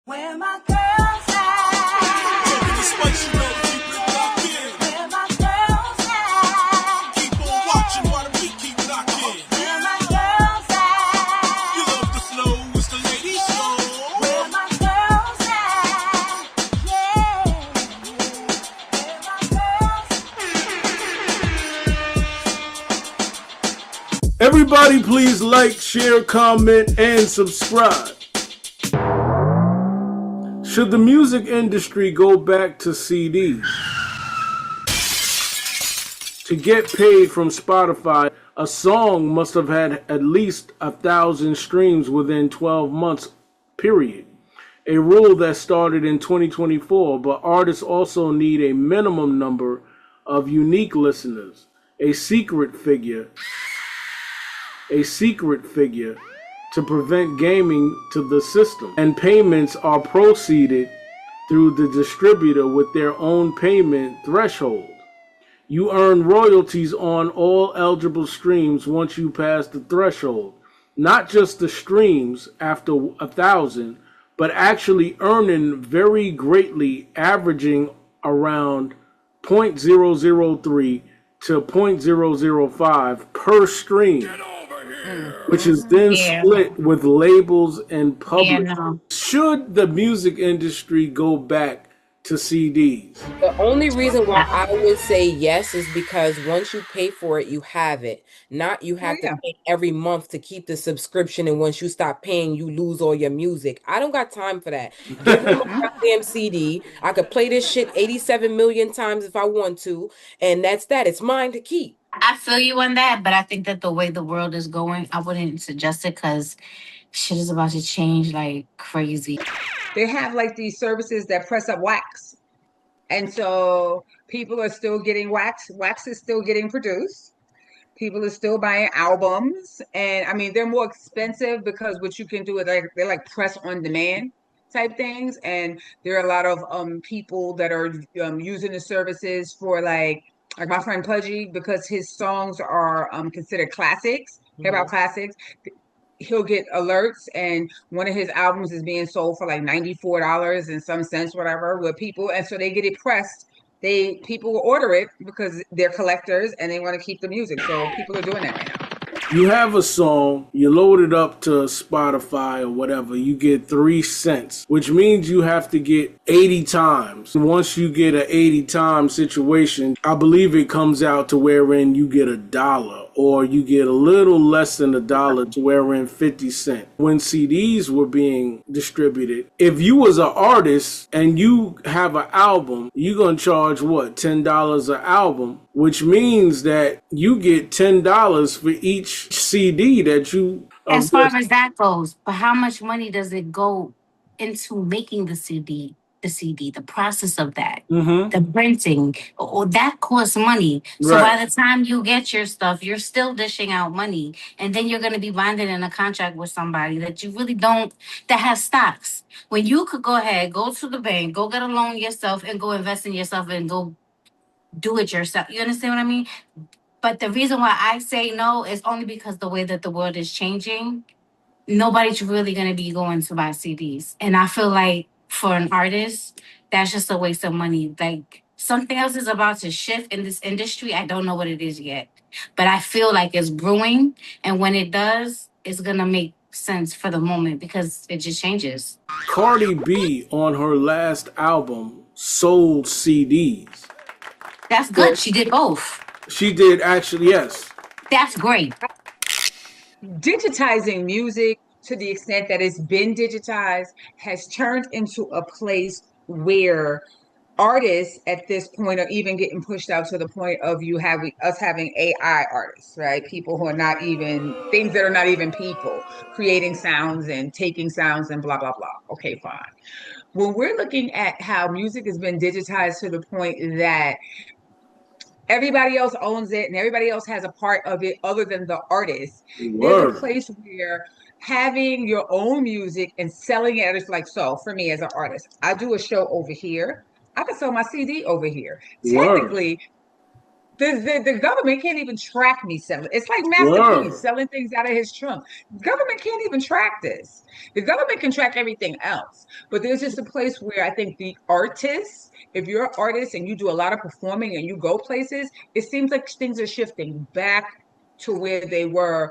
Where my girls at? Taking the spicy note, keep it locked in. Where my girls at? Keep on watching while the beat keep knocking. Where my girls at? You love the flow, it's the ladies' show. Where my girls at? Yeah. Where my girls at? Everybody please like, share, comment, and subscribe. Should the music industry go back to CDs? To get paid from Spotify, a song must have had at least 1,000 streams within 12 months, period. A rule that started in 2024, but artists also need a minimum number of unique listeners, a secret figure to prevent gaming to the system. And payments are proceeded through the distributor with their own payment threshold. You earn royalties on all eligible streams once you pass the threshold. Not just the streams after 1,000, but actually earning very greatly, averaging around 0.003 to 0.005 per stream, which is then split with labels and publishers. Should the music industry go back to CDs? The only reason why I would say yes is because once you pay for it, you have it. Not you have to pay every month to keep the subscription, and once you stop paying, you lose all your music. I don't got time for that. Give me my goddamn CD. I could play this shit 87 million times if I want to, and that's that. It's mine to keep. I feel you on that, but I think that the way the world is going, I wouldn't suggest it because shit is about to change like crazy. They have like these services that press up wax. And so people are still getting wax. Wax is still getting produced. People are still buying albums. And I mean, they're more expensive because what you can do is they're like press on demand type things. And there are a lot of people that are using the services for like my friend Pudgy, because his songs are considered classics, hip-hop classics. He'll get alerts, and one of his albums is being sold for like $94 and some cents, whatever, with people, and so they get it pressed. People will order it because they're collectors and they want to keep the music. So people are doing that right now. You have a song, you load it up to Spotify or whatever, you get 3 cents, which means you have to get 80 times. Once you get an 80 time situation, I believe it comes out to wherein you get $1, or you get a little less than $1 to wherein 50 cents. When CDs were being distributed, if you was an artist and you have an album, you're going to charge what, $10 an album, which means that you get $10 for each CD that you... As far as that goes, but how much money does it go into making the CD, the process of that, the printing, or that costs money. So by the time you get your stuff, you're still dishing out money. And then you're going to be binded in a contract with somebody that you really don't, that has stocks. When you could go ahead, go to the bank, go get a loan yourself and go invest in yourself and go do it yourself. You understand what I mean? But the reason why I say no is only because the way that the world is changing, nobody's really going to be going to buy CDs. And I feel like for an artist, that's just a waste of money. Like, something else is about to shift in this industry. I don't know what it is yet, but I feel like it's brewing. And when it does, it's going to make sense for the moment because it just changes. Cardi B on her last album sold CDs. That's good. She did both. She did, actually, yes. That's great. Digitizing music to the extent that it's been digitized has turned into a place where artists at this point are even getting pushed out to the point of us having AI artists, right? People who are not even things that are not even people, creating sounds and taking sounds and blah, blah, blah. Okay, fine. When we're looking at how music has been digitized to the point that everybody else owns it and everybody else has a part of it other than the artist, there's a place where having your own music and selling it is like, so for me as an artist, I do a show over here, I can sell my CD over here. Technically, The government can't even track me selling. It's like Master P Word. selling things out of his trunk. Government can't even track this. The government can track everything else. But there's just a place where I think the artists, if you're an artist and you do a lot of performing and you go places, it seems like things are shifting back to where they were,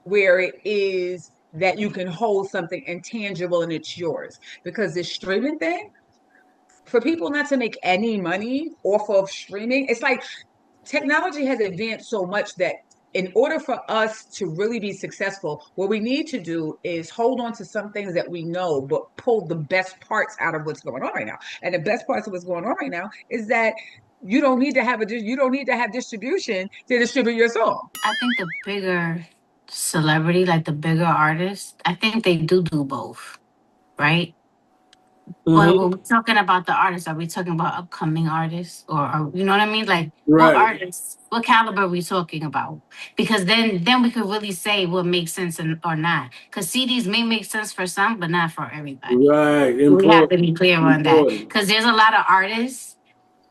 where it is that you can hold something intangible and it's yours. Because this streaming thing, for people not to make any money off of streaming, it's like technology has advanced so much that in order for us to really be successful, what we need to do is hold on to some things that we know, but pull the best parts out of what's going on right now. And the best parts of what's going on right now is that you don't need to have distribution to distribute your song. I think the bigger celebrity, like the bigger artists, I think they do both, right? But when we're talking about the artists, are we talking about upcoming artists, or you know what I mean? Like what Right. artists, what caliber are we talking about? Because then we could really say what makes sense or not. Because CDs may make sense for some, but not for everybody. Right. We have to be clear on that. Important. Because there's a lot of artists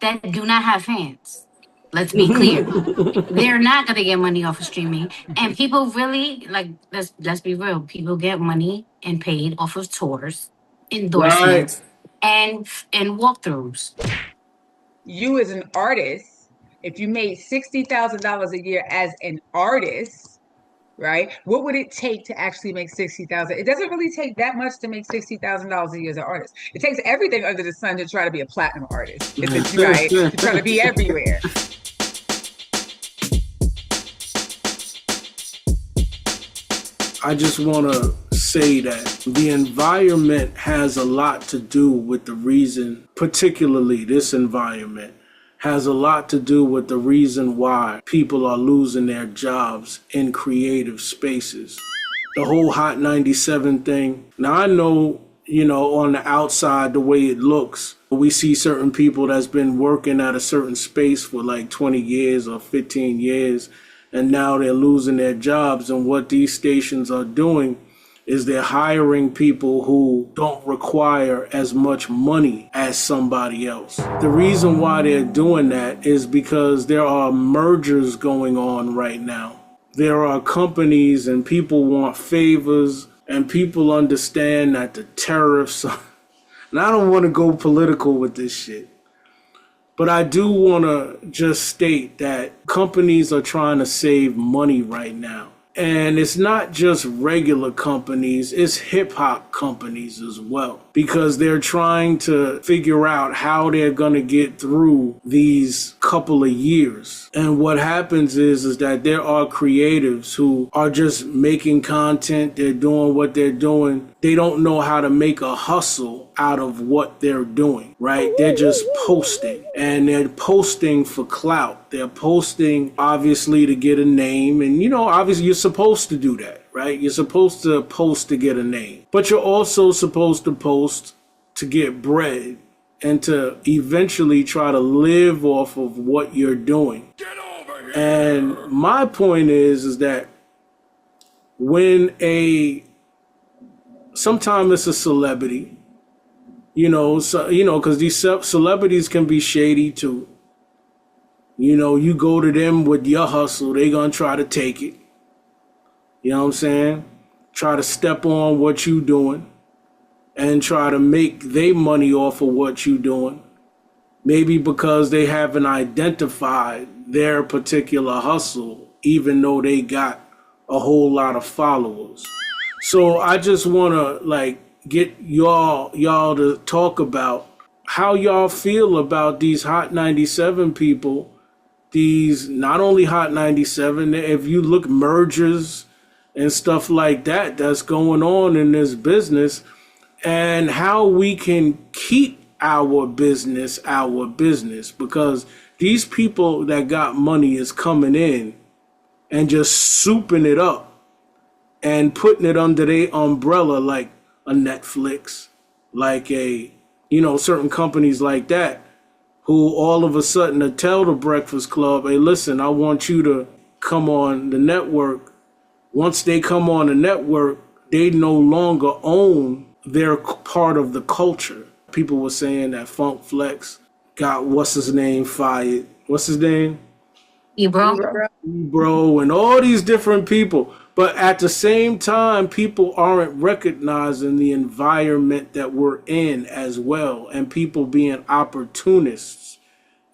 that do not have fans. Let's be clear. They're not gonna get money off of streaming. And people really like let's be real. People get money and paid off of tours, endorsements, and walkthroughs. You as an artist, if you made $60,000 a year as an artist, right? What would it take to actually make 60,000? It doesn't really take that much to make $60,000 a year as an artist. It takes everything under the sun to try to be a platinum artist. It's right to try to be everywhere. I just want to say that the environment has a lot to do with the reason, particularly this environment, has a lot to do with the reason why people are losing their jobs in creative spaces. The whole Hot 97 thing. Now, I know, on the outside, the way it looks, we see certain people that's been working at a certain space for like 20 years or 15 years, and now they're losing their jobs. And what these stations are doing is they're hiring people who don't require as much money as somebody else. The reason why they're doing that is because there are mergers going on right now. There are companies and people want favors, and people understand that the tariffs are, and I don't want to go political with this shit, but I do want to just state that companies are trying to save money right now. And it's not just regular companies, it's hip hop companies as well, because they're trying to figure out how they're going to get through these couple of years. And what happens is that there are creatives who are just making content, they're doing what they're doing. They don't know how to make a hustle out of what they're doing, right? They're just posting, and they're posting for clout. They're posting obviously to get a name, and obviously you're supposed to do that, right? You're supposed to post to get a name, but you're also supposed to post to get bread and to eventually try to live off of what you're doing. Get over here. And my point is that when sometimes it's a celebrity, because these celebrities can be shady too. You go to them with your hustle, they gonna try to take it. You know what I'm saying? Try to step on what you doing and try to make their money off of what you doing. Maybe because they haven't identified their particular hustle, even though they got a whole lot of followers. So I just wanna get y'all to talk about how y'all feel about these Hot 97 people, these not only Hot 97, if you look mergers and stuff like that that's going on in this business, and how we can keep our business, because these people that got money is coming in and just souping it up and putting it under their umbrella, like a Netflix, like certain companies like that, who all of a sudden to tell the Breakfast Club, hey, listen, I want you to come on the network. Once they come on the network, they no longer own their part of the culture. People were saying that Funk Flex got what's his name fired. What's his name? Bro, and all these different people. But at the same time, people aren't recognizing the environment that we're in as well, and people being opportunists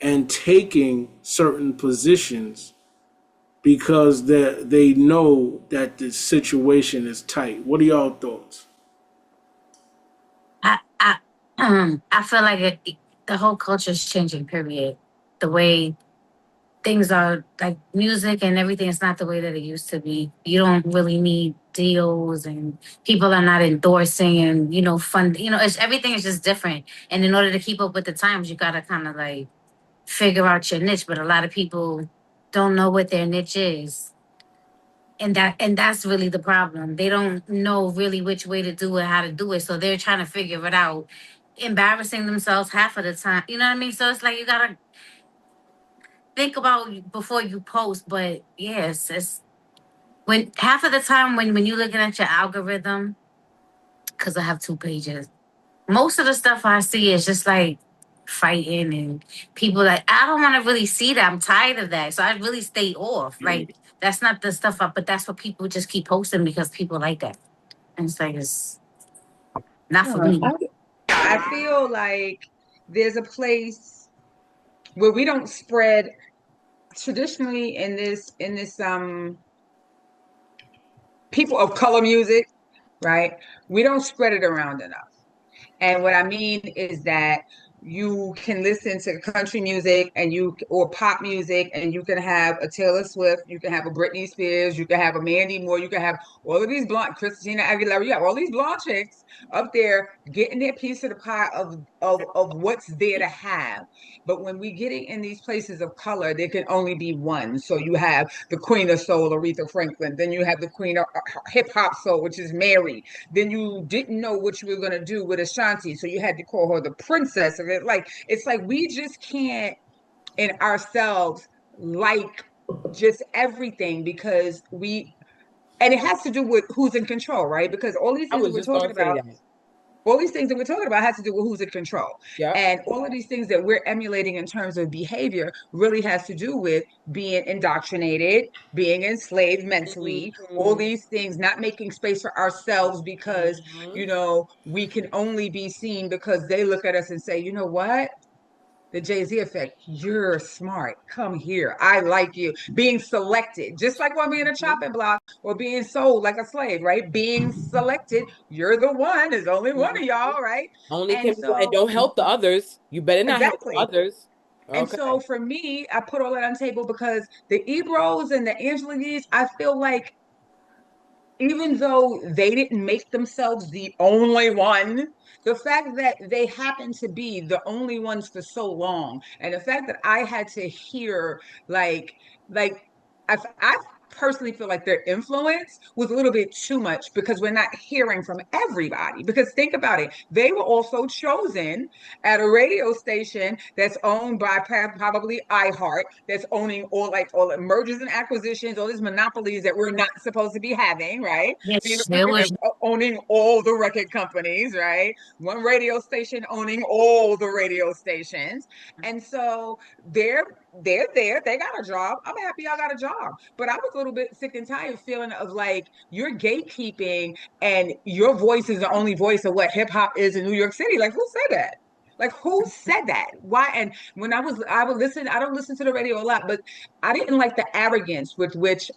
and taking certain positions because they know that the situation is tight. What are y'all thoughts? I feel like the whole culture is changing. Period. The way things are, like music and everything, is not the way that it used to be. You don't really need deals, and people are not endorsing, and fund. Everything is just different. And in order to keep up with the times, you gotta kind of like figure out your niche. But a lot of people don't know what their niche is, and that's really the problem. They don't know really which way to do it, how to do it, so they're trying to figure it out, embarrassing themselves half of the time. You know what I mean? So it's like you gotta think about before you post. But yes, it's when half of the time when you're looking at your algorithm, because I have 2 pages, most of the stuff I see is just like fighting and people that I don't want to really see that. I'm tired of that. So I really stay off. Like that's not the stuff but that's what people just keep posting because people like that. And it's like it's not for me. I feel like there's a place where we don't spread traditionally in this people of color music, right? We don't spread it around enough. And what I mean is that you can listen to country music or pop music, and you can have a Taylor Swift, you can have a Britney Spears, you can have a Mandy Moore, you can have all of these blonde Christina Aguilera, you have all these blonde chicks up there getting their piece of the pie of what's there to have. But when we get it in these places of color, there can only be one. So you have the Queen of Soul, Aretha Franklin, then you have the Queen of Hip Hop Soul, which is Mary. Then you didn't know what you were going to do with Ashanti, so you had to call her the princess of it. Like it's like we just can't in ourselves like just everything because and it has to do with who's in control, right? Because all these I things that was we're just talking gonna say about, that. all these things that we're talking about has to do with who's in control. Yeah. And all of these things that we're emulating in terms of behavior really has to do with being indoctrinated, being enslaved mentally, all these things, not making space for ourselves because, we can only be seen because they look at us and say, you know what? The Jay-Z effect. You're smart. Come here. I like you. Being selected, just like when we're in a chopping block or being sold like a slave, right? Being selected. You're the one. There's only one of y'all, right? Only And can be and so, don't help the others. You better not help the exactly. others. And Okay. so for me, I put all that on the table because the Ebros and the Angela Yees, I feel like even though they didn't make themselves the only one, the fact that they happened to be the only ones for so long, and the fact that I had to hear like I personally feel like their influence was a little bit too much because we're not hearing from everybody. Because think about it, they were also chosen at a radio station that's owned by probably iHeart, that's owning all the mergers and acquisitions, all these monopolies that we're not supposed to be having, right? Being Yes, a there freaking was. owning all the record companies, right? One radio station owning all the radio stations. And so they're there. They got a job. I'm happy I got a job. But I was a little bit sick and tired feeling of like you're gatekeeping and your voice is the only voice of what hip hop is in New York City. Like who said that? Like who said that? Why? And when I would listen, I don't listen to the radio a lot, but I didn't like the arrogance with which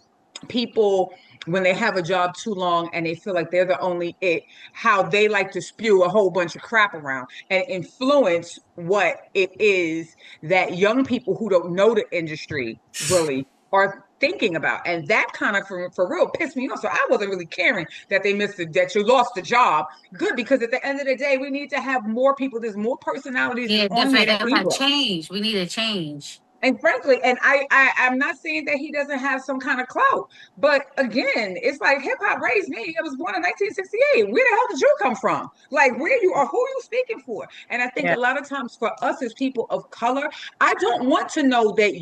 people, when they have a job too long and they feel like they're the only it, how they like to spew a whole bunch of crap around and influence what it is that young people who don't know the industry really are thinking about. And that kind of for real pissed me off. So I wasn't really caring that they missed it, that you lost the job. Good, because at the end of the day, we need to have more people. There's more personalities Yeah, on here different. than It was like Ebro. change. We need a change. And frankly, and I'm not saying that he doesn't have some kind of clout, but again, it's like hip hop raised me. I was born in 1968. Where the hell did you come from? Like where you are, who are you speaking for? And I think Yeah. a lot of times for us as people of color, I don't want to know that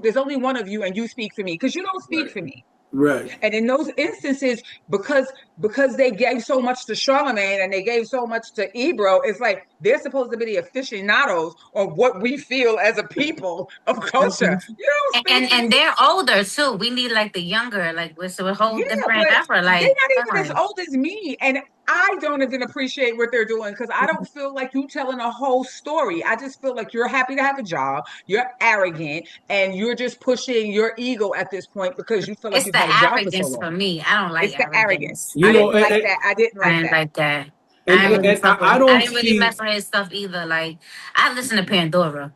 there's only one of you and you speak for me because you don't speak Right. for me. Right. And in those instances, because they gave so much to Charlemagne and they gave so much to Ebro, it's like they're supposed to be the aficionados of what we feel as a people of culture. Mhm. You know, And Spacey? they're older too. We need like the younger, like with a whole Yeah, different but effort. they're Like, not come even as on. old as me. And I don't even appreciate what they're doing because I don't feel like you telling a whole story. I just feel like you're happy to have a job, you're arrogant, and you're just pushing your ego at this point because you feel like It's you've the had a job for so arrogance long. for me. I don't like It's the arrogance. arrogance. You I know, didn't like that. I didn't I like ain't that. like that. and, I ain't really and fuck with. I I don't didn't really see. mess with his stuff either. Like, I listen to Pandora.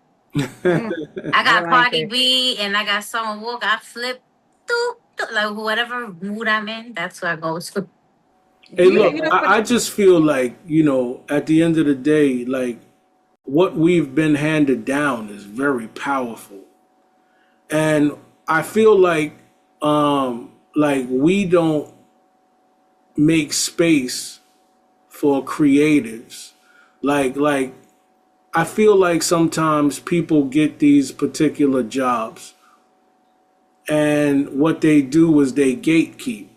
Mm, I I got don't like Cardi it. B and I got Summer Walker. I flip like whatever mood I'm in. That's where I go to. Hey, Yeah, look, you know, but I just feel like, at the end of the day, like what we've been handed down is very powerful. And I feel like we don't make space for creatives. Like I feel like sometimes people get these particular jobs and what they do is they gatekeep.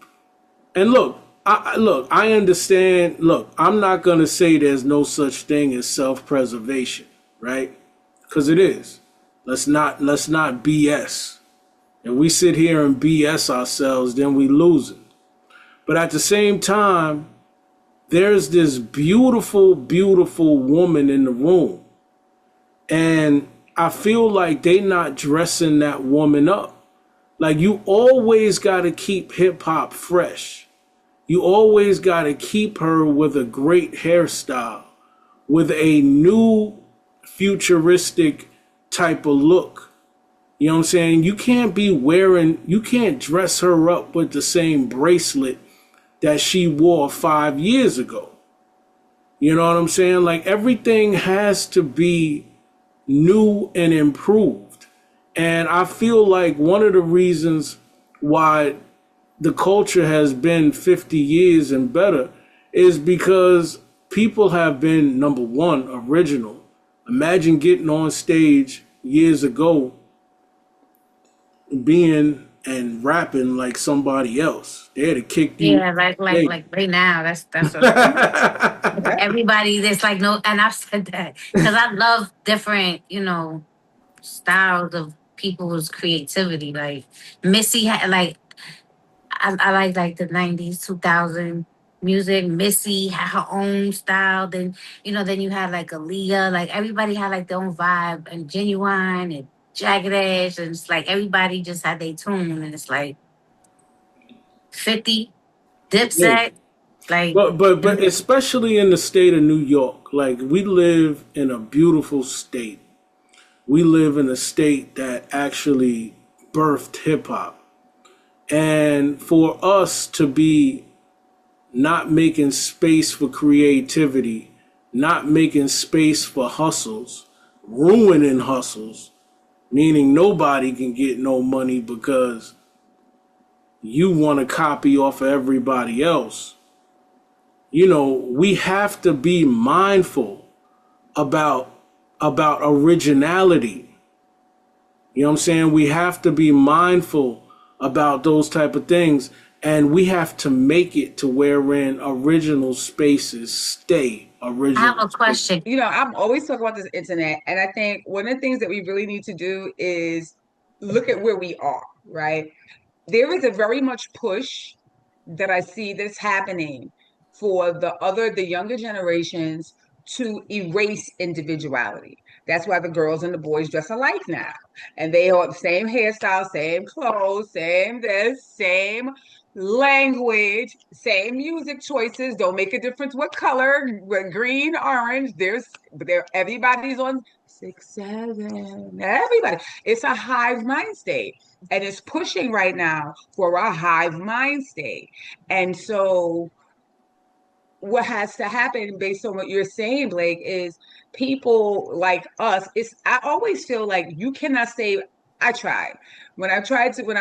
And look, I understand. Look, I'm not gonna say there's no such thing as self-preservation, right? Because it is. Let's not BS. If we sit here and BS ourselves, then we lose it. But at the same time, there's this beautiful, beautiful woman in the room, and I feel like they not dressing that woman up. Like you always got to keep hip hop fresh. You always got to keep her with a great hairstyle, with a new futuristic type of look. You know what I'm saying? You can't dress her up with the same bracelet that she wore 5 years ago. You know what I'm saying? Like everything has to be new and improved. And I feel like one of the reasons why the culture has been 50 years and better is because people have been, number one, original. Imagine getting on stage years ago being and rapping like somebody else. They'd have kicked you Yeah, like like off like right now. That's what mhm, yeah. everybody. There's like no, and I've said that because I love different, styles of people's creativity. Like Missy had like I like the 90s, 2000 music. Missy had her own style. Then you had like Aaliyah. Like everybody had like their own vibe and Genuine and Jagged Edge. And it's like everybody just had their tune. And it's like 50, Yeah. Dipset. Like, But especially in the state of New York, like we live in a beautiful state. We live in a state that actually birthed hip hop. And for us to be not making space for creativity, not making space for hustles, ruining hustles, meaning nobody can get no money because you want to copy off of everybody else. We have to be mindful about originality. You know what I'm saying? We have to be mindful about those type of things, and we have to make it to wherein original spaces stay I original have a spaces. question. I'm always talking about this internet, and I think one of the things that we really need to do is look at where we are, right? There is a very much push that I see that's happening for the younger generations to erase individuality. That's why the girls and the boys dress alike now. And they all have the same hairstyle, same clothes, same this, same language, same music choices. Don't make a difference what color, green, orange. Everybody's on 6, 7. Everybody. It's a hive mind state. And it's pushing right now for a hive mind state. And so what has to happen based on what you're saying, Blake, is people like us, I always feel like you cannot say I tried. When I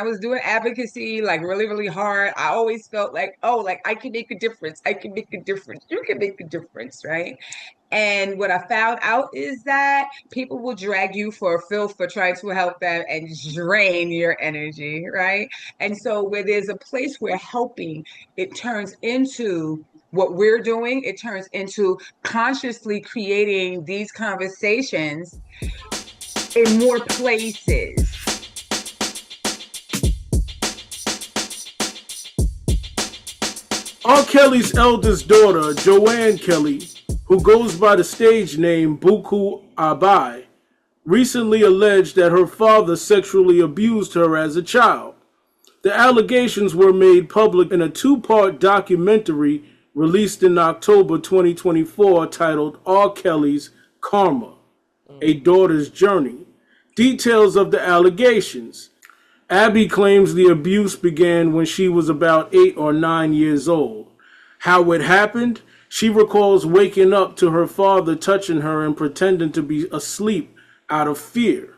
was doing advocacy like really, really hard, I always felt like, oh, like I can make a difference. I can make a difference. You can make a difference, right? And what I found out is that people will drag you for filth for trying to help them and drain your energy, right? And so where there's a place where helping, it turns into what we're doing, it turns into consciously creating these conversations in more places. R. Kelly's eldest daughter, Joanne Kelly, who goes by the stage name Buku Abi, recently alleged that her father sexually abused her as a child. The allegations were made public in a two-part documentary released in October 2024 titled R. Kelly's Karma, A Daughter's Journey. Details of the allegations. Abby claims the abuse began when she was about 8 or 9 years old. How it happened? She recalls waking up to her father touching her and pretending to be asleep out of fear.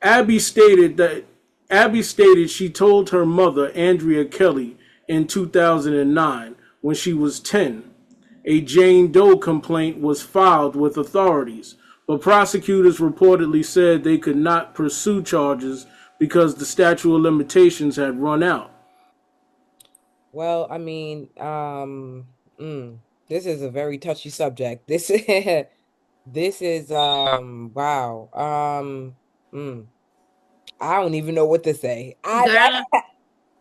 Abby stated she told her mother, Andrea Kelly, in 2009 when she was 10. A Jane Doe complaint was filed with authorities, but prosecutors reportedly said they could not pursue charges because the statute of limitations had run out. Well, I mean, this is a very touchy subject. This is wow. I don't even know what to say. Girl,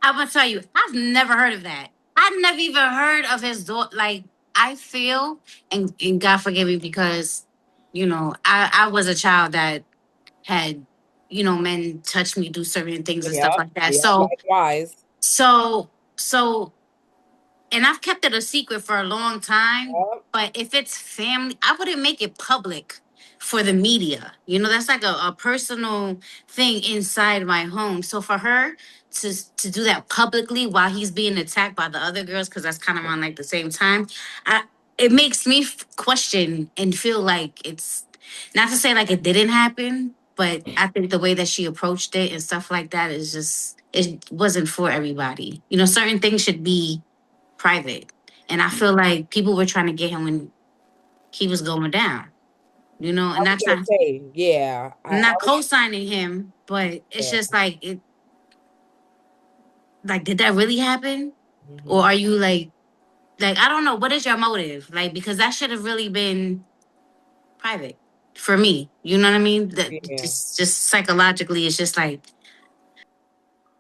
I'm gonna tell you, I've never heard of that. I've never even heard of his daughter. Like, I feel, and God forgive me because, I was a child that had, men touch me, do certain things and stuff Yep, like that. yep, So, likewise. so, so and I've kept it a secret for a long time. Yep. But if it's family, I wouldn't make it public for the media. That's like a personal thing inside my home. So for her to do that publicly while he's being attacked by the other girls, because that's kind of on like the same time, it makes me question and feel like it's not to say like it didn't happen, but I think the way that she approached it and stuff like that is just it wasn't for everybody. Certain things should be private. And I feel like people were trying to get him when he was going down, I and was that's gonna not say, yeah. I'm I not was co-signing him, but it's yeah. just like did that really happen? Or Mhm. are you like I don't know, what is your motive? Like because that should have really been private for me. You know what I mean? That Yeah. just psychologically it's just like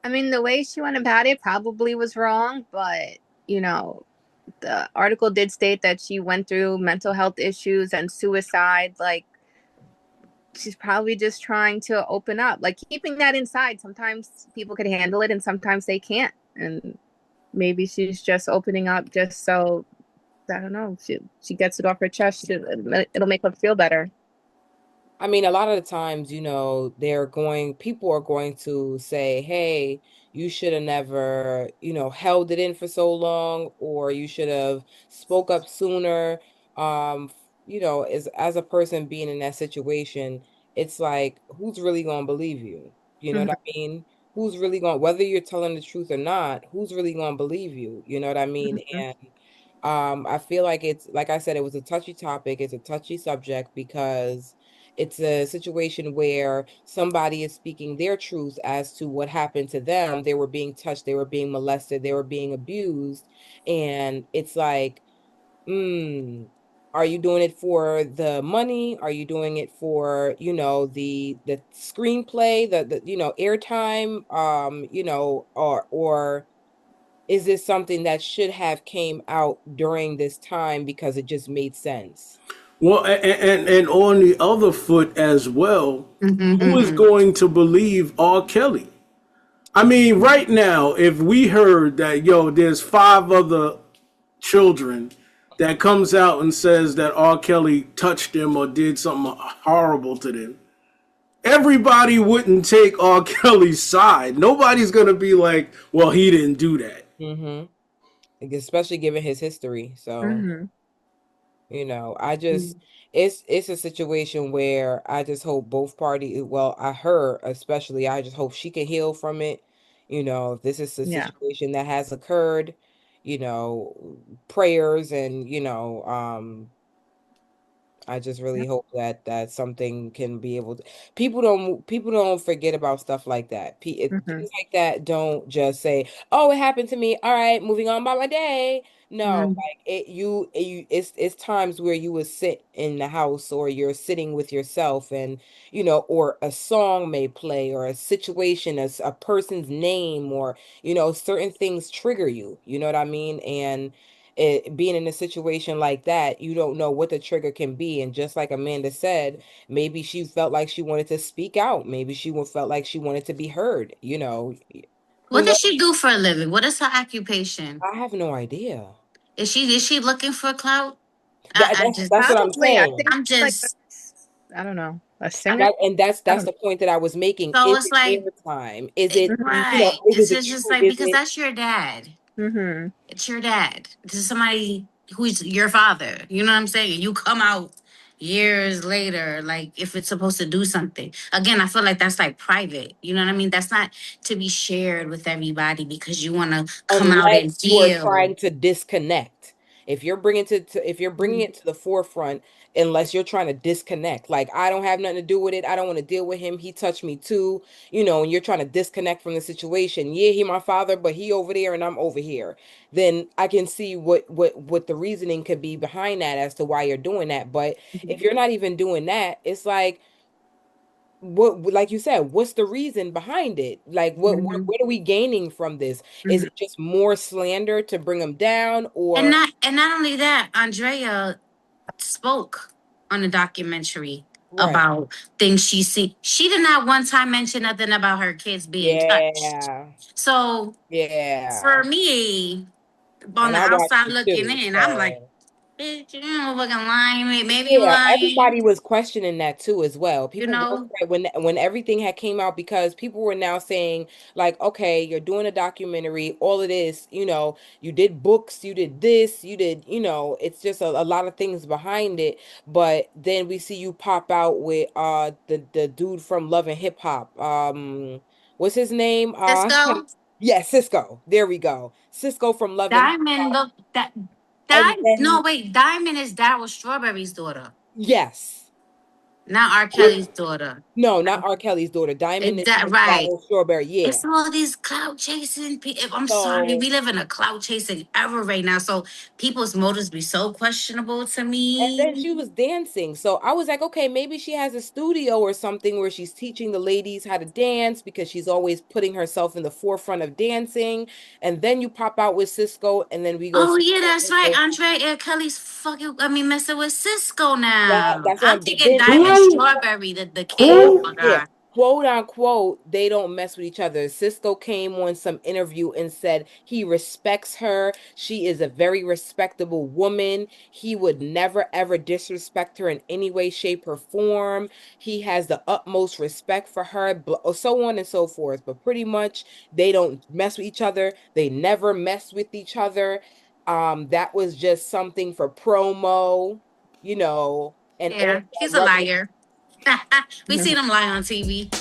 I mean, the way she went about it probably was wrong, but you know, the article did state that she went through mental health issues and suicide. Like, she's probably just trying to open up. Like, keeping that inside, sometimes people can handle it and sometimes they can't. And maybe she's just opening up just so, I don't know, she gets it off her chest. It'll make her feel better. I mean, a lot of the times, people are going to say, hey, you should have never, held it in for so long, or you should have spoke up sooner. As a person being in that situation, it's like, who's really going to believe you? You know what I mean? Who's really going, whether you're telling the truth or not, who's really going to believe you? You know what I mean? Mhm. And I feel like it's, like I said, it was a touchy topic. It's a touchy subject because it's a situation where somebody is speaking their truth as to what happened to them. They were being touched, they were being molested, they were being abused. And it's like, are you doing it for the money? Are you doing it for, the screenplay, the airtime, or is this something that should have came out during this time because it just made sense? Well, and on the other foot as well, who is mm-hmm. going to believe R. Kelly? I mean, right now, if we heard that, there's 5 other children that comes out and says that R. Kelly touched them or did something horrible to them, everybody wouldn't take R. Kelly's side. Nobody's going to be like, well, he didn't do that. Especially given his history. So, Mhm. I just it's a situation where I just hope both parties, well, her especially, I just hope she can heal from it. If this is a Yeah. situation that has occurred, prayers and I just really hope that something can be able to. People don't forget about stuff like that. Things like that don't just say, "Oh, it happened to me. All right, moving on by my day." No, like it's times where you would sit in the house or you're sitting with yourself and or a song may play or a situation, a person's name or certain things trigger you. You know what I mean? And being in a situation like that, you don't know what the trigger can be. And just like Amanda said, maybe she felt like she wanted to speak out. Maybe she felt like she wanted to be heard. Who What knows? does she do for a living? What is her occupation? I have no idea. Is she looking for clout? That, I that's just that's what I'm Probably. I saying. think I'm like just I don't know, a singer. And that's I don't the point that I was making. so Is it's it like airtime? Is it right. is it It's the just truth? like Is because it that's your dad. Mm-hmm. It's your dad. This is somebody who's your father. You know what I'm saying? You come out years later, like if it's supposed to do something. Again, I feel like that's like private. You know what I mean? That's not to be shared with everybody because you want to come out and unless you are heal. trying to disconnect. If you're bringing if you're bringing it to the forefront, unless you're trying to disconnect, like I don't have nothing to do with it, I don't want to deal with him. He touched me too, and you're trying to disconnect from the situation. Yeah, he my father, but he over there and I'm over here. Then I can see what the reasoning could be behind that as to why you're doing that. But if you're not even doing that, it's like you said, what's the reason behind it? Like what are we gaining from this? Is Mm-hmm. it just more slander to bring them down And or not only that, Andrea spoke on the documentary right? about things she see. She did not one time mention nothing about her kids being touched. Yeah. So for Yeah. me, on And the I watched outside it looking too. in, I'm like, So bitch, you know, fucking lying, maybe you yeah, lying, everybody was questioning that too as well. you People were know. when everything had came out because people were now saying like, okay, you're doing a documentary, all of this, you did books, you did this, you did, it's just a lot of things behind it. But then we see you pop out with the dude from Love and Hip Hop. What's his name? Cisco, Yeah, Cisco. There we go. Cisco from Love and Hip Diamond, Hop. look that. And No, then wait, Diamond is Daryl Strawberry's daughter, yes. not R. Kelly's daughter. No, not R. Kelly's daughter. Diamond is That right. Darren Strawberry. Yeah. It's all these clout chasing people. I'm sorry, So, we live in a clout chasing era right now. So people's motives be so questionable to and then she me. was dancing. So I was like, okay, maybe she has a studio or something where she's teaching the ladies how to dance because she's always putting herself in the forefront of dancing. And then you pop out with Cisco, and then we go Oh see yeah, her that's right. interview. Andre Kelly's fucking. I mean, messing with Cisco That now. that's I'm what. But thinking then Diamond Who? Strawberry, the kid. Oh Who? my yeah, god. quote unquote, they don't mess with each other. Cisco came on some interview and said he respects her. She is a very respectable woman. He would never ever disrespect her in any way, shape, or form. He has the utmost respect for her, so on and so forth. But pretty much they don't mess with each other. They never mess with each other. That was just something for promo, and all Yeah, that he's a rubber. liar. We seen him lie on TV.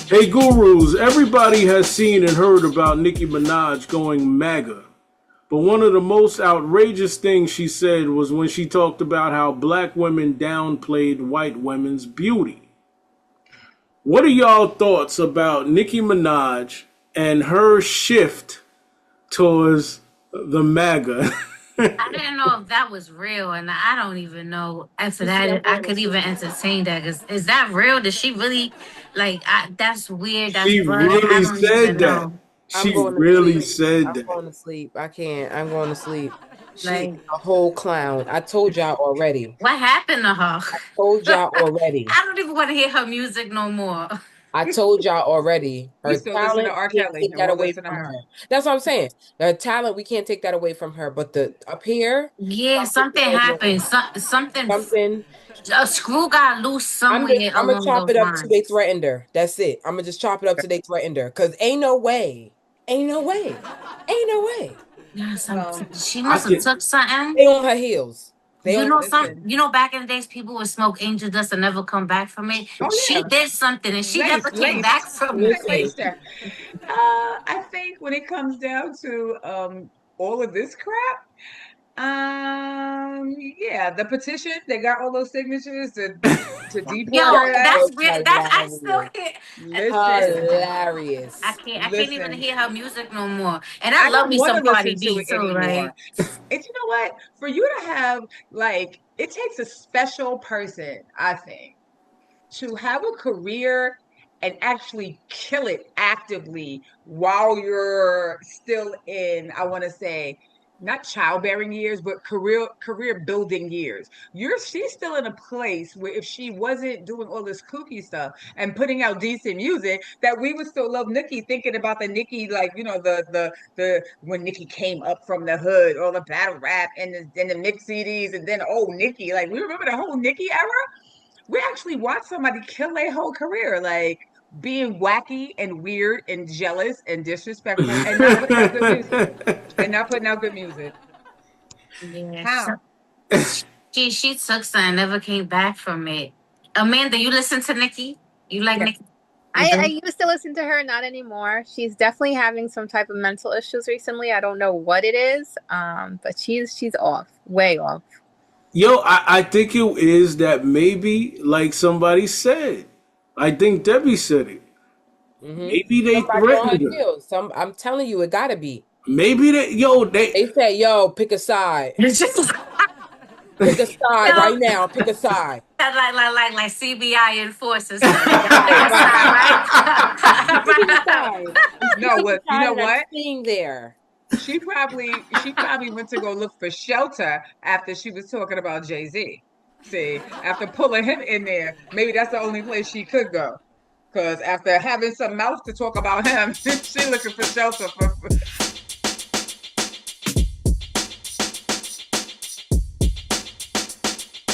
Hey, gurus, everybody has seen and heard about Nicki Minaj going MAGA. But one of the most outrageous things she said was when she talked about how black women downplayed white women's beauty. What are y'all thoughts about Nicki Minaj and her shift towards the MAGA? I didn't know if that was real, and I don't even know after You see, I'm that I going to could even sleep. entertain that. Cause is that real? Did she really like? That's weird. That's She funny. I really don't said even that. know. I'm She going to really sleep. said I'm that. going to sleep. I can't. I'm going to sleep. She's Like, a whole clown. I told y'all already. what happened to her? Told y'all already. I don't even want to hear her music no more. I told y'all already. We Her still listen to talent, R. we can't Kelly take and that we'll away listen to from her. her. That's what I'm saying. Her talent, we can't take that away from her. But the up here, Yeah, something's something going happened. on. Something. Something. A screw got loose somewhere I'm gonna along chop those it up to they lines. threatened her. That's it. I'm gonna just chop it up to they threatened her. Cause ain't no way. Ain't no way. Ain't no way. Yeah, Well, she I must have can took something. They on her heels. They back in the days, people would smoke angel dust and never come back from it. Oh She yeah, did something and she never came back from it. laced her. I think when it comes down to all of this crap, yeah, the petition, they got all those signatures to deport Yo, her ass. that's weird. That's I still can't. Listen, hilarious. I can't even listen. hear her music no more. And I I love don't me want some to listen Cardi to B it too, anymore. right? And you know what? For you to have like, it takes a special person, I think, to have a career and actually kill it actively while you're still in, I want to say, not childbearing years, but career building years. She's still in a place where if she wasn't doing all this kooky stuff and putting out decent music, that we would still love Nicki, thinking about the Nicki, like, the when Nicki came up from the hood, all the battle rap and the mix CDs, and then Nicki, like we remember the whole Nicki era. We actually watched somebody kill their whole career, like being wacky and weird and jealous and disrespectful and not putting out good music. And not putting out good music. Yeah. How? She took something, never came back from it. Amanda, you listen to Nicki? You like Yes. Nicki? I used to listen to her, not anymore. She's definitely having some type of mental issues recently. I don't know what it is, but she's off, way off. Yo, I think it is that maybe, like somebody said, I think Debbie said it. Maybe they Somebody on her threatened her. heels. I'm telling you, it gotta be. Maybe They said, "Yo, pick a side. Pick a side Yo. right now. Pick a side." like CBI enforcers. No, what you know what? Seeing there. She probably went to go look for shelter after she was talking about Jay-Z. See, after pulling him in there, maybe that's the only place she could go. Because after having some mouth to talk about him, she looking for shelter for.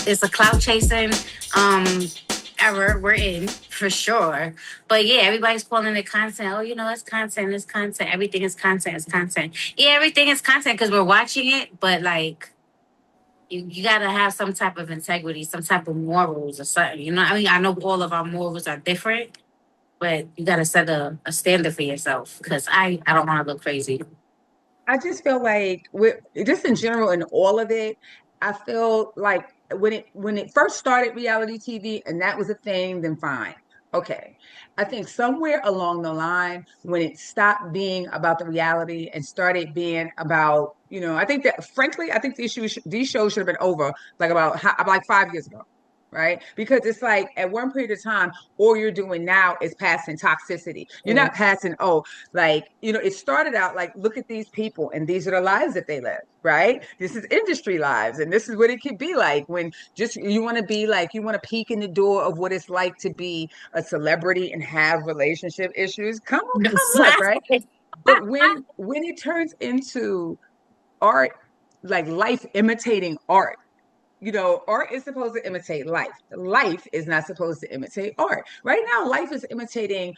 It's a clout chasing era we're in for sure. But yeah, everybody's calling it content. Oh, it's content, it's content. Everything is content, it's content. Yeah, everything is content because we're watching it, but like you gotta have some type of integrity, some type of morals or something. I know all of our morals are different, but you gotta set a standard for yourself because I don't want to look crazy. I just feel like just in general in all of it, I feel like when it first started reality TV and that was a thing, then fine. Okay. I think somewhere along the line when it stopped being about the reality and started being about, I think that frankly, I think these shows should have been over like 5 years ago. Right? Because it's like at one period of time, all you're doing now is passing toxicity. You're not passing, it started out like, look at these people and these are the lives that they live, right? This is industry lives. And this is what it could be like when just you want to peek in the door of what it's like to be a celebrity and have relationship issues. Come look, right? But when it turns into art, like life imitating art, art is supposed to imitate life. Life is not supposed to imitate art. Right now, life is imitating,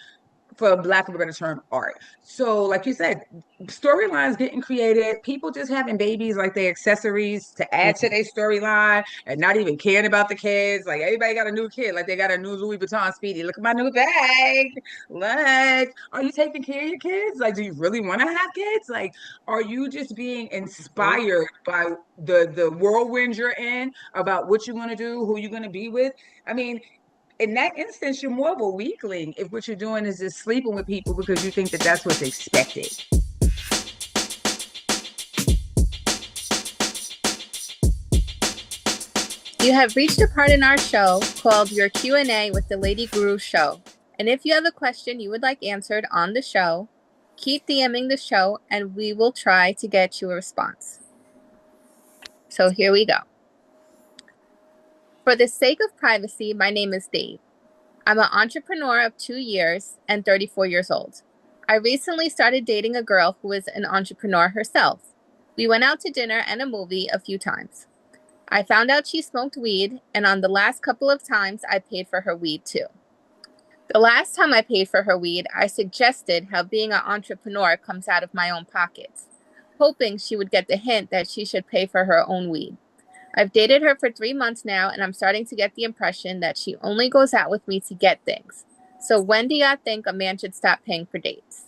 for lack of a better term, art. So, like you said, storylines getting created, people just having babies like they accessories to add to their storyline and not even caring about the kids. Like everybody got a new kid, like they got a new Louis Vuitton Speedy. Look at my new bag. Like, are you taking care of your kids? Like, do you really want to have kids? Like, are you just being inspired by the whirlwind you're in about what you want to do, who you're going to be with? I mean, in that instance, you're more of a weakling if what you're doing is just sleeping with people because you think that that's what's expected. You have reached a part in our show called your Q&A with the Lady Guru Show. And if you have a question you would like answered on the show, keep DMing the show and we will try to get you a response. So here we go. For the sake of privacy, my name is Dave. I'm an entrepreneur of 2 years and 34 years old. I recently started dating a girl who is an entrepreneur herself. We went out to dinner and a movie a few times. I found out she smoked weed, and on the last couple of times, I paid for her weed too. The last time I paid for her weed, I suggested how being an entrepreneur comes out of my own pockets, hoping she would get the hint that she should pay for her own weed. I've dated her for 3 months now, and I'm starting to get the impression that she only goes out with me to get things. So when do y'all think a man should stop paying for dates?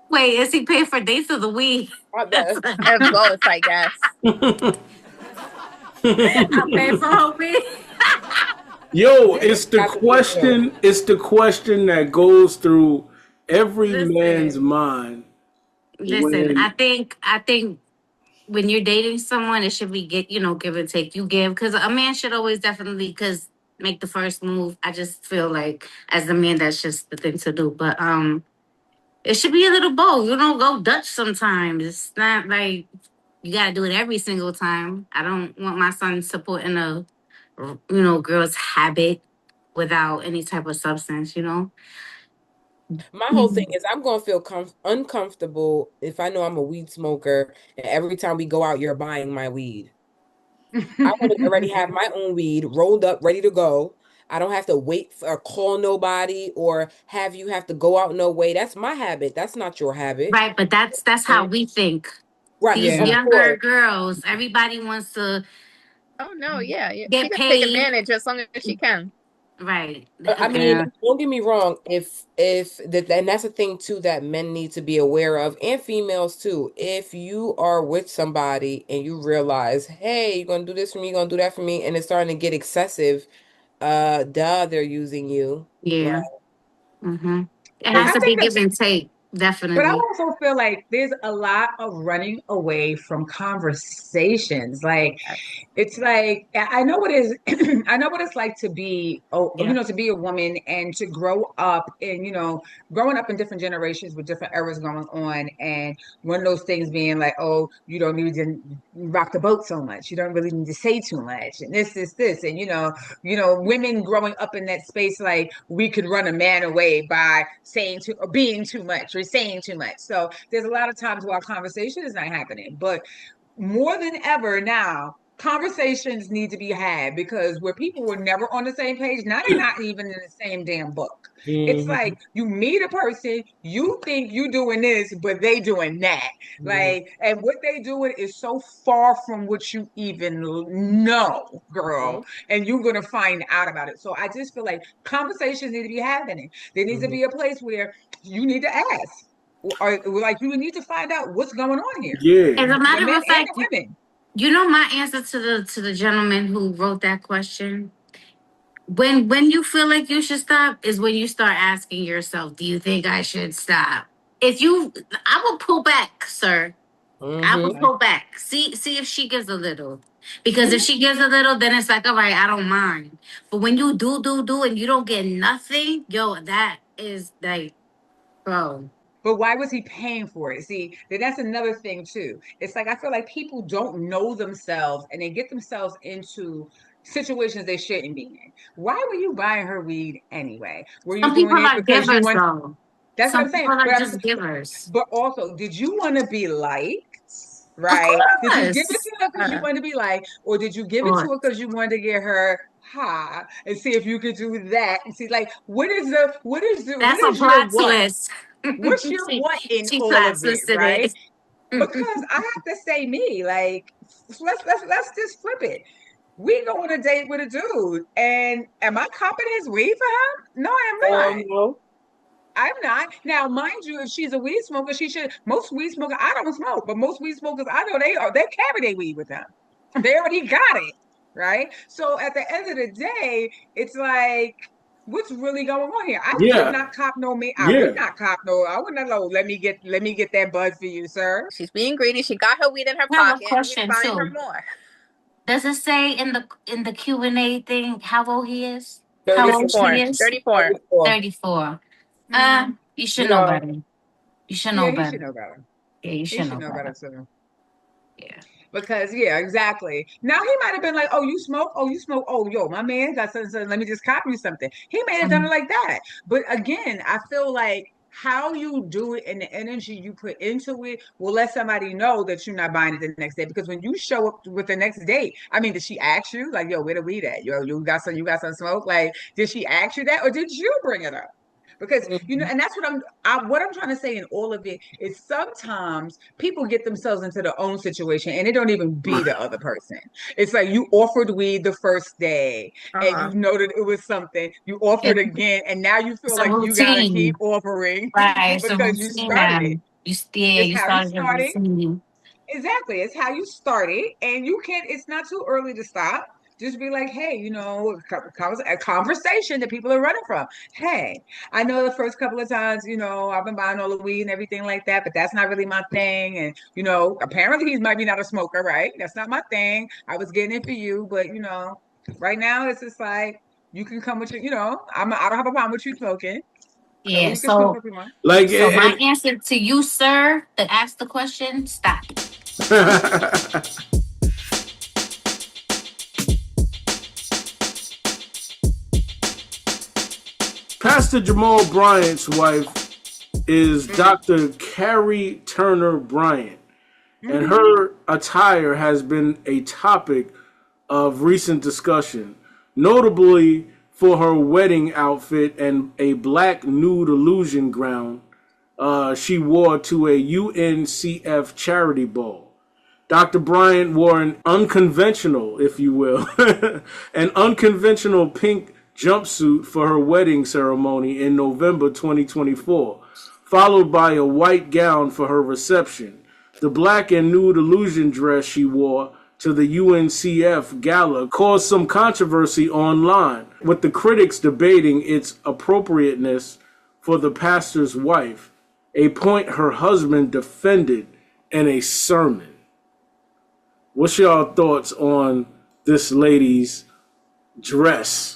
Wait, is he paying for dates or the weed? Both, I guess. I'll pay for her weed. Yo, it's the question. It's the question that goes through every man's mind. Listen, I think when you're dating someone, it should be give and take. You give because a man should always definitely make the first move. I just feel like as the man, that's just the thing to do. But it should be a little both. You don't go Dutch sometimes. It's not like you gotta do it every single time. I don't want my son supporting a girl's habit without any type of substance. My whole thing is I'm gonna feel uncomfortable if I know I'm a weed smoker and every time we go out, you're buying my weed. I want to already have my own weed rolled up, ready to go. I don't have to wait for or call nobody or have you have to go out no way. That's my habit. That's not your habit. Right, but that's how we think. Right. These Yeah. younger girls, everybody wants to Oh no, yeah. She get can take paid. advantage as long as she can. Right. I mean, don't get me wrong. If that, and that's a thing too that men need to be aware of, and females too. If you are with somebody and you realize, hey, you're gonna do this for me, you're gonna do that for me, and it's starting to get excessive, they're using you. Yeah. Mm-hmm. It I has to be think give that, and take, but I definitely. also feel like there's a lot of running away from conversations. Like, it's like I know what it is. I know what it's like to be, Yeah. to be a woman and to grow up and growing up in different generations with different eras going on, and one of those things being like, oh, you don't need to rock the boat so much. You don't really need to say too much, and this, and women growing up in that space, like we could run a man away by saying too or being too much or saying too much. So there's a lot of times where our conversation is not happening, but more than ever now, conversations need to be had because where people were never on the same page, now they're not even in the same damn book. It's like you meet a person, you think you doing this, but they doing that. Like, and what they doing is so far from what you even know, girl. And you're gonna find out about it. So I just feel like conversations need to be happening. There needs to be a place where you need to ask. Or like you need to find out what's going on here. Yeah. As a The matter men of and fact, the women. my answer to the gentleman who wrote that question. When you feel like you should stop is when you start asking yourself, do you think I should stop? I will pull back, sir. I will pull back. See if she gives a little. Because if she gives a little, then it's like, all right, I don't mind. But when you do, and you don't get nothing, yo, that is like, bro. But why was he paying for it? See, then that's another thing too. It's like I feel like people don't know themselves and they get themselves into situations they shouldn't be in. Why were you buying her weed anyway? Were you Some doing people it are because you givers, want? though. That's what Some I'm saying. people are just givers. But also, did you want to be liked? Of Right? Did you give it course. to her because you wanted to be liked, or did you give it to Or her because you wanted to get her high and see if you could do that and see like what is that's a your plot what? twist. What's your what in She all plot of it, twisted right? it. Because I have to say me, like let's just flip it. We go on a date with a dude, and am I copping his weed for him? No, I'm not. No. I'm not. Now, mind you, if she's a weed smoker, she should. Most weed smokers, I don't smoke, but most weed smokers, I know they carry their weed with them. They already got it, right? So at the end of the day, it's like, what's really going on here? I would not cop no me. I would not cop no. I would not know. Let me get that bud for you, sir. She's being greedy. She got her weed in her I have a pocket and he's question buying her too. more. Does it say in the Q&A thing how old he is? How old 34. she is? 34. 34. You should know No, better. You should yeah, know he better. should know better. Yeah, you He should should know know better better. too. Yeah. Because yeah, exactly. Now he might have been like, "Oh, you smoke? Oh, you smoke? Oh, yo, my man got something. Let me just copy you something." He may have done it like that. But again, I feel like how you do it and the energy you put into it will let somebody know that you're not buying it the next day. Because when you show up with the next date, I mean, did she ask you like, "Yo, where the weed at? Yo, you got some smoke?" Like, did she ask you that, or did you bring it up? Because and that's what I'm trying to say in all of it is sometimes people get themselves into their own situation and it don't even be the other person. It's like you offered weed the first day and you noted it was something. You offered again, and now you feel It's a like you gotta keep routine. offering Right. It's a because you routine started now. it. It's You how you started a started. routine. Exactly. It's how you started, and you can't. It's not too early to stop. Just be like, hey, a conversation that people are running from. Hey, I know the first couple of times, I've been buying all the weed and everything like that, but that's not really my thing. And apparently he might be not a smoker, right? That's not my thing. I was getting it for you, but right now it's just like you can come with I don't have a problem with you smoking, so Yeah. you can smoke So if you want. Like, so my answer to you, sir, that asked the question, stop. Pastor Jamal Bryant's wife is Dr. Carrie Turner Bryant, and her attire has been a topic of recent discussion, notably for her wedding outfit and a black nude illusion gown she wore to a UNCF charity ball. Dr. Bryant wore an unconventional, if you will, an unconventional pink jumpsuit for her wedding ceremony in November 2024, followed by a white gown for her reception. The black and nude illusion dress she wore to the UNCF gala caused some controversy online, with the critics debating its appropriateness for the pastor's wife, a point her husband defended in a sermon. What's y'all thoughts on this lady's dress?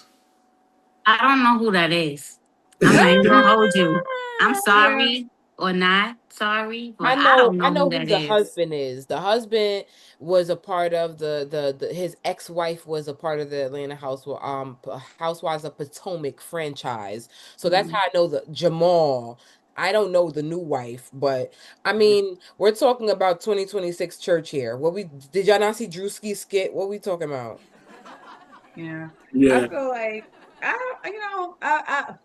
I don't know who that is. I'm not even gonna hold you. I'm Yeah. sorry or not sorry, but I I know don't I know who know who that the is. husband is. The husband was a part of the his ex-wife was a part of the Atlanta Housewives of Potomac franchise. So that's how I know the Jamal. I don't know the new wife, but I mean, we're talking about 2026 church here. What we did y'all not see Drewski's skit? What we talking about? Yeah. I Yeah. feel like I don't,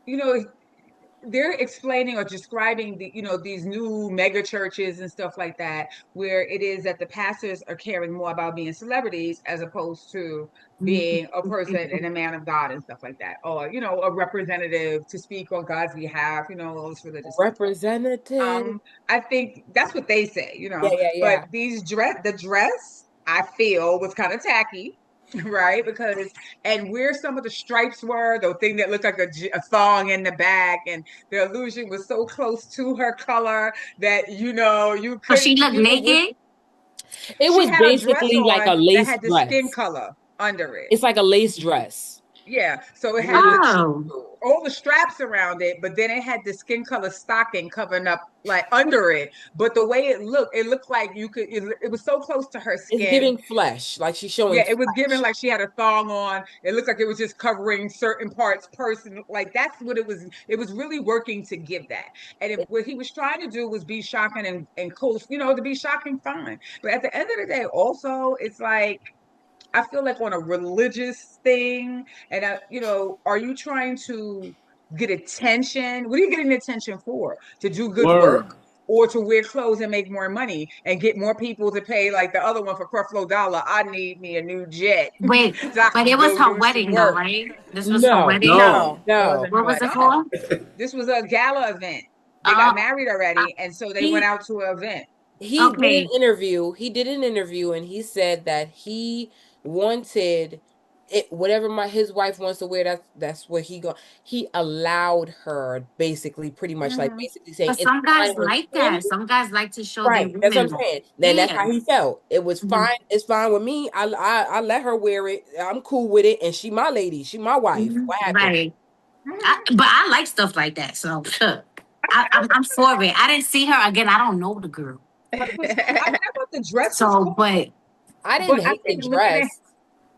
you know, they're explaining or describing these new mega churches and stuff like that, where it is that the pastors are caring more about being celebrities as opposed to being a person and a man of God and stuff like that, or a representative to speak on God's behalf, all this religious stuff. Representative. I think that's what they say, Yeah, yeah, but yeah. the dress I feel was kind of tacky, right? Because and where some of the stripes were, the thing that looked like a thong in the back, and the illusion was so close to her color that you So she couldn't looked people would. naked? It She was had a dress basically like on a that lace had the skin dress. color under it. It's like a lace dress. Yeah, so it Is what had it the is. Oh. all the straps around it, but then it had the skin color stocking covering up like under it. But the way it looked like you could. It was so close to her It's skin. giving flesh, like she's showing Yeah, it was given flesh. like she had a thong on. It looked like it was just covering certain parts, person. Like that's what it was. It was really working to give that. And if what he was trying to do was be shocking and cool, to be shocking, fine. But at the end of the day, also, it's like I feel like on a religious thing, and are you trying to get attention? What are you getting attention for? To do good work, Word. or to wear clothes and make more money and get more people to pay like the other one for Creflo Dollar? I need me a new jet Wait, so I but can it was go her do some wedding though, work. right? This was her No, wedding. no, No. It no. wasn't her What was wedding. it for? This was a gala event. They got Oh, married uh, already, and so they went He out to an event. he did an okay. interview. He did an interview and he said that he wanted it whatever his wife wants to wear, that's what he allowed her basically pretty much like Mhm. basically saying But it's some fine guys on like him. that. Some guys like to show their Right. That's what I'm women. saying. Then that's Yeah. how he felt. It was Mhm. fine. It's fine with me. I let her wear it. I'm cool with it. And she my lady. She my wife. What happened? Right. Mhm. But I like stuff like that. So I'm for it. I didn't see her again. I don't know the girl. But it was cool. I thought the dress was So, cool. but I But didn't I hate the think looking at dress.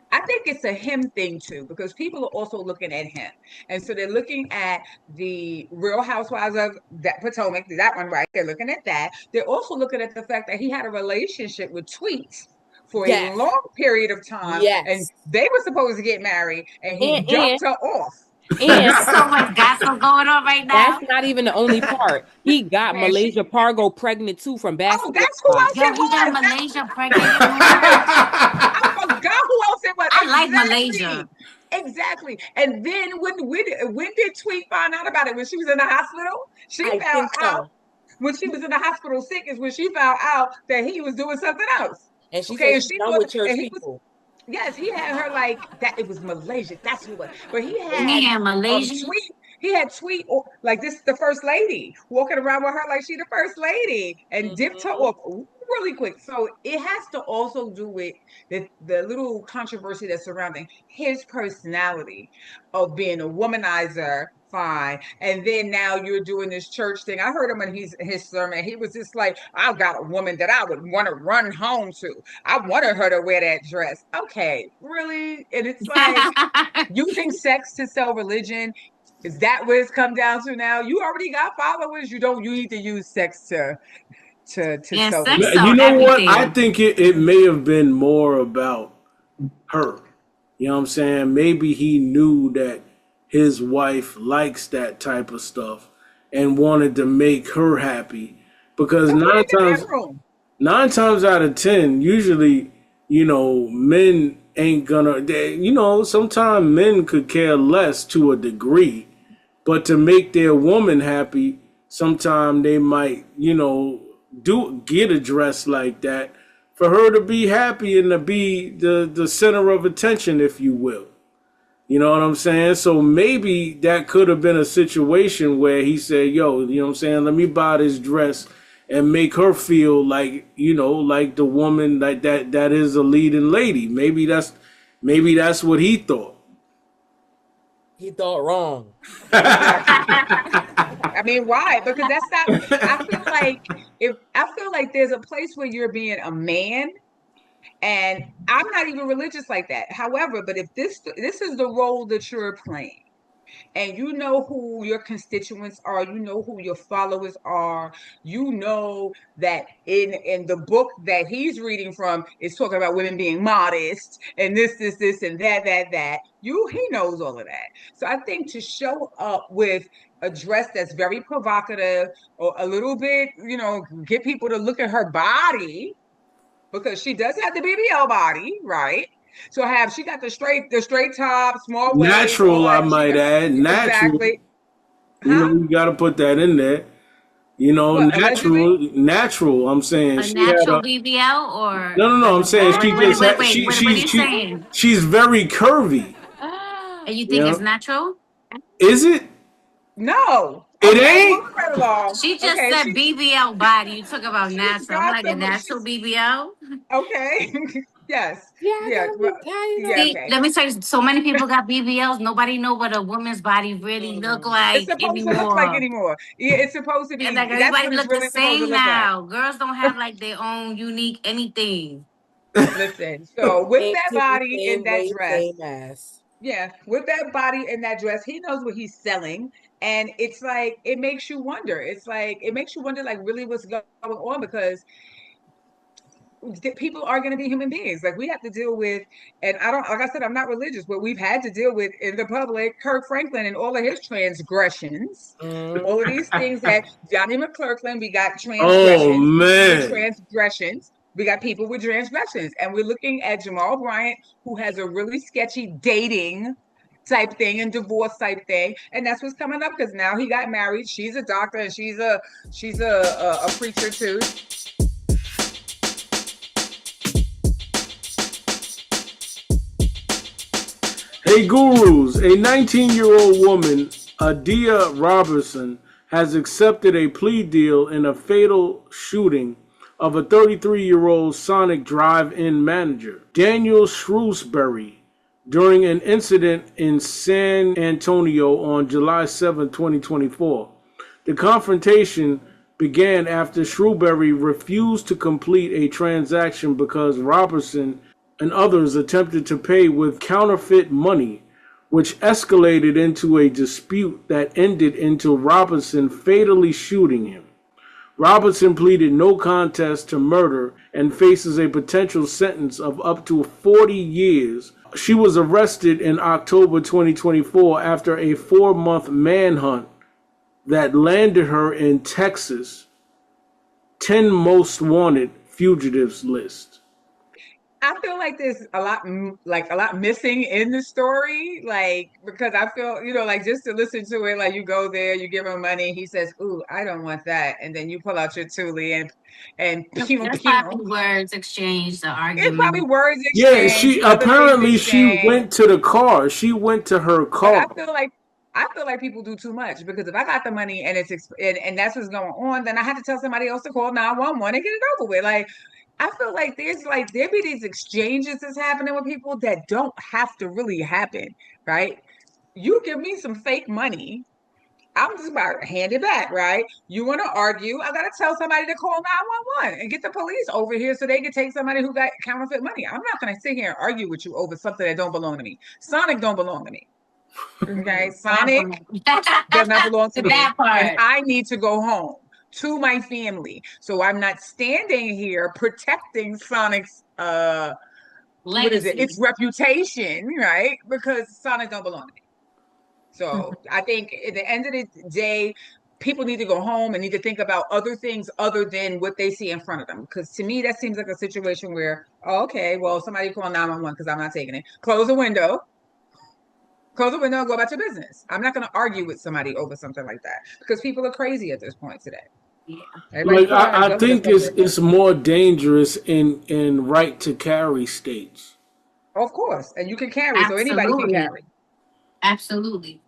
I think it's a him thing too, because people are also looking at him. And so they're looking at the Real Housewives of that Potomac, that one, right? They're looking at that. They're also looking at the fact that he had a relationship with Tweets for a Yes. long period of time, and Yes. they were supposed to get married, and he And dumped her off. And There's so much gossip going on right now. that's not even the only part. He got Man, Malaysia Pargo pregnant too from oh, basketball that's who else wives. Yo, it he got was. Malaysia pregnant too. I forgot who else it was. I like Exactly. Malaysia. Exactly. And then when did Tweet find out about it? When she was in the hospital? She I found think out so. when she was in the hospital sick is when she found out that he was doing something else. And she Okay, said and she's she done thought, with church and he was, people. yes, he had her like that. It was Malaysia. That's who it was. But he had Yeah, Malaysia. Tweet. He had Tweet like this is the first lady walking around with her like she the first lady and dipped her Mhm. off really quick. So it has to also do with the little controversy that's surrounding his personality of being a womanizer. Fine. And then now you're doing this church thing. I heard him in his sermon. He was just like, I've got a woman that I would want to run home to. I wanted her to wear that dress. Okay, really? And it's like using sex to sell religion. Is that what it's come down to now? You already got followers. You need to use sex to Yeah, sell sex religion. You sell know what? I everything. think it may have been more about her. You know what I'm saying? Maybe he knew that his wife likes that type of stuff and wanted to make her happy. Because So put it in the bedroom. 9 times out of 10, usually, men ain't gonna, sometimes men could care less to a degree, but to make their woman happy, sometimes they might, get a dress like that for her to be happy and to be the center of attention, if you will. You know what I'm saying? So maybe that could have been a situation where he said, yo, you know what I'm saying? Let me buy this dress and make her feel like, like the woman like that is a leading lady. Maybe that's what he thought. He thought wrong. Exactly. I mean, why? Because that's not. I feel like there's a place where you're being a man, and I'm not even religious like that. However, but if this is the role that you're playing, and you know who your constituents are, you know who your followers are, you know that in the book that he's reading from is talking about women being modest and this and that he knows all of that. So I think to show up with a dress that's very provocative or a little bit, get people to look at her body because she does have the BBL body, right? So she got the straight top, small waist, all Natural, I that. She might got add. Natural. exactly, huh? You got to put that in there. What allegedly? Natural. I'm saying A she had natural a BBL or no. I'm saying what? she Wait, just wait, had wait. What are you saying? she's very curvy. And you You think it's know, natural? is it? No. It Okay, ain't. moving right along. She just Okay, said BBL body. You talk about she's natural. I'm got like a some. natural She's BBL. okay. Yes. Yeah, I Yeah. gotta Well, be tired yeah. of. See, Okay. let me tell you, so many people got BBLs. Nobody know what a woman's body really look It's like supposed to look like anymore. anymore. Yeah, it's supposed to And be. like That's everybody what it's look the really supposed to same look like. now. Girls don't have like their own unique anything. Listen. So with Same that titty, body in same that waist, dress, same ass. yeah, with that body in that dress, he knows what he's selling. And it's like, it makes you wonder. It's like, it makes you wonder, like, really what's going on because people are going to be human beings. Like, we have to deal with, and I don't, like I said, I'm not religious, but we've had to deal with in the public, Kirk Franklin and all of his transgressions. Mm. All of these things that Johnny McClurkin, we got Oh transgressions, people with man. transgressions. We got people with transgressions. And we're looking at Jamal Bryant, who has a really sketchy dating type thing and divorce type thing. And that's what's coming up because now he got married. She's a doctor and she's a preacher too. Hey gurus, a 19-year-old woman, Adia Robertson, has accepted a plea deal in a fatal shooting of a 33-year-old Sonic drive-in manager, Daniel Shrewsbury, during an incident in San Antonio on July 7, 2024. The confrontation began after Shrewsbury refused to complete a transaction because Robertson and others attempted to pay with counterfeit money, which escalated into a dispute that ended into Robertson fatally shooting him. Robertson pleaded no contest to murder and faces a potential sentence of up to 40 years She was arrested in October 2024 after a 4-month manhunt that landed her in Texas 10 most wanted fugitives list. I feel like there's a lot missing in the story, like because I feel, like just to listen to it, like you go there, you give him money, he says, "Ooh, I don't want that," and then you pull out your Thule and pew There's pew. probably words exchanged, the It's probably argument. words Yeah, exchanged, she other things apparently she exchanged, went to the car. She went to her but car. I feel like people do too much because if I got the money and and that's what's going on, then I have to tell somebody else to call 911 and get it over with. Like I feel like there be these exchanges that's happening with people that don't have to really happen, right? You give me some fake money, I'm just about to hand it back, right? You want to argue, I gotta tell somebody to call 911 and get the police over here so they can take somebody who got counterfeit money. I'm not gonna sit here and argue with you over something that don't belong to me. Sonic don't belong to me. Okay, Sonic does not belong to The me, bad and part. I need to go home to my family. So I'm not standing here protecting Sonic's what is it? Legacy. Its reputation, right? Because Sonic don't belong to me. So I think at the end of the day, people need to go home and need to think about other things other than what they see in front of them. Because to me, that seems like a situation where, oh, okay, well, somebody call 911 because I'm not taking it. Close the window, and go about your business. I'm not going to argue with somebody over something like that because people are crazy at this point today. Yeah. Everybody's Like put on a I justice think for their it's more dangerous in right to carry states. Of course, and you can carry, so anybody can Absolutely. carry. Absolutely. She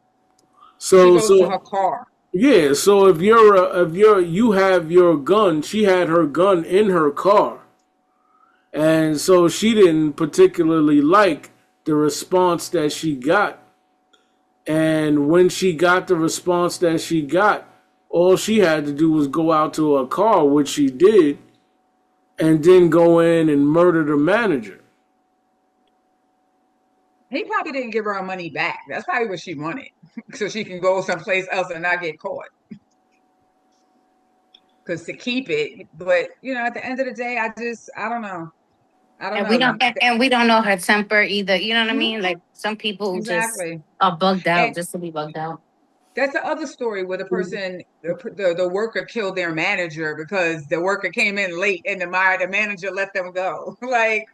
So goes to her car. yeah, so if you have your gun, she had her gun in her car. And so she didn't particularly like the response that she got. And when she got the response that she got, all she had to do was go out to her car, which she did, and then go in and murder the manager. He probably didn't give her her money back. That's probably what she wanted, so she can go someplace else and not get caught. Because to keep it, but at the end of the day, I don't know. I don't And we know. don't know her temper either. You know what I mean? Mhm, Like some people just exactly. are bugged out And just to be bugged out. that's the other story where the person, the worker killed their manager because the worker came in late and the manager let them go. Like,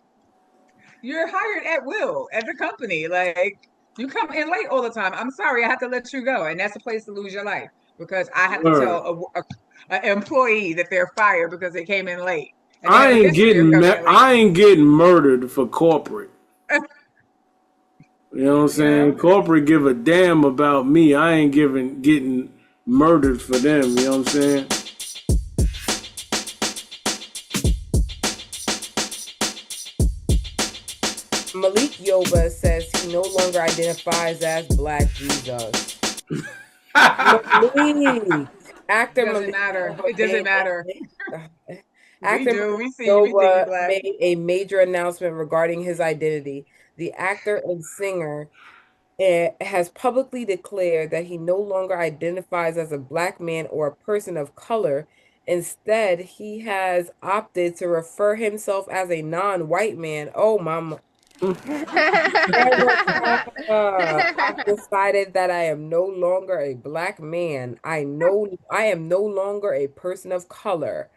you're hired at will at the company. Like, you come in late all the time. I'm sorry, I have to let you go. And that's a place to lose your life because I have to Word. tell an employee that they're fired because they came in late. And they have a history of coming in late. I ain't getting murdered for corporate. You know what I'm You know? saying? Corporate give a damn about me. I ain't getting murdered for them. You know what I'm saying? Malik Yoba says he no longer identifies as Black Jesus. Malik. Actor It doesn't Malik matter. Yoba It doesn't matter. Actor We do. Malik We see you. We think you Yoba black. made a major announcement regarding his identity. The actor and singer has publicly declared that he no longer identifies as a Black man or a person of color. Instead, he has opted to refer himself as a non-white man. Oh, mama. I've decided that I am no longer a Black man. I am no longer a person of color.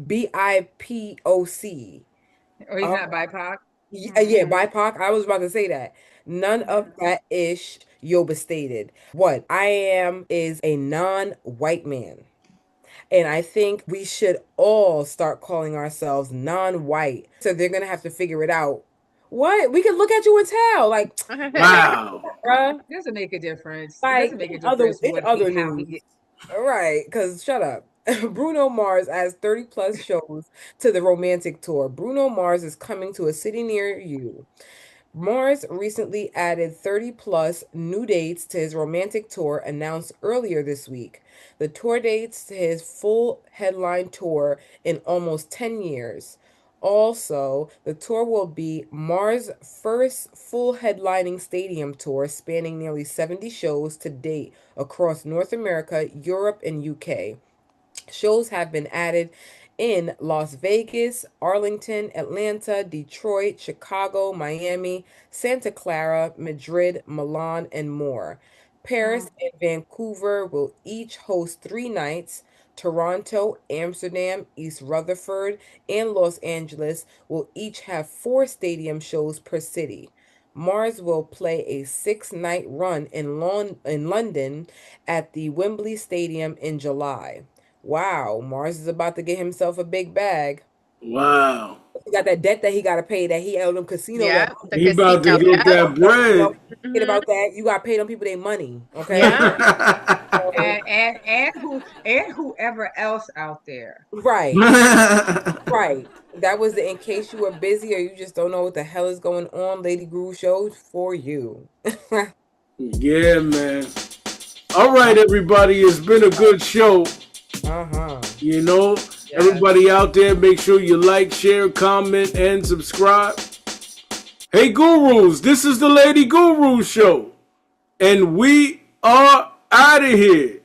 BIPOC. Oh, he's not BIPOC. Yeah, BIPOC. I was about to say that. None of that ish, Yoba stated. What I am is a non-white man. And I think we should all start calling ourselves non-white. So they're gonna have to figure it out. What? We can look at you and tell. Like, Wow. bruh. Doesn't make a difference. It Like doesn't make a other difference in what other how news. he. All right, because shut up. Bruno Mars adds 30 plus shows to the romantic tour. Bruno Mars is coming to a city near you. Mars recently added 30 plus new dates to his romantic tour announced earlier this week. The tour dates to his full headline tour in almost 10 years. Also, the tour will be Mars' first full headlining stadium tour spanning nearly 70 shows to date across North America, Europe, and UK. Shows have been added in Las Vegas, Arlington, Atlanta, Detroit, Chicago, Miami, Santa Clara, Madrid, Milan, and more. Paris and Vancouver will each host 3 nights. Toronto, Amsterdam, East Rutherford, and Los Angeles will each have 4 stadium shows per city. Mars will play a 6-night run in London at the Wembley Stadium in July. Wow, Mars is about to get himself a big bag. Wow. He got that debt that he got to pay that he owed them casino. Yeah, That the He about to casino. get Yeah. that bread. Forget about that. You got to pay them people their money. Okay. Yeah. So, And whoever else out there. right. Right. That was in case you were busy or you just don't know what the hell is going on. Lady Guru Show for you. Yeah, man. All right, everybody. It's been a good show. You know, everybody out there, make sure you like, share, comment, and subscribe. Hey, gurus, this is the Lady Guru Show. And we are out of here.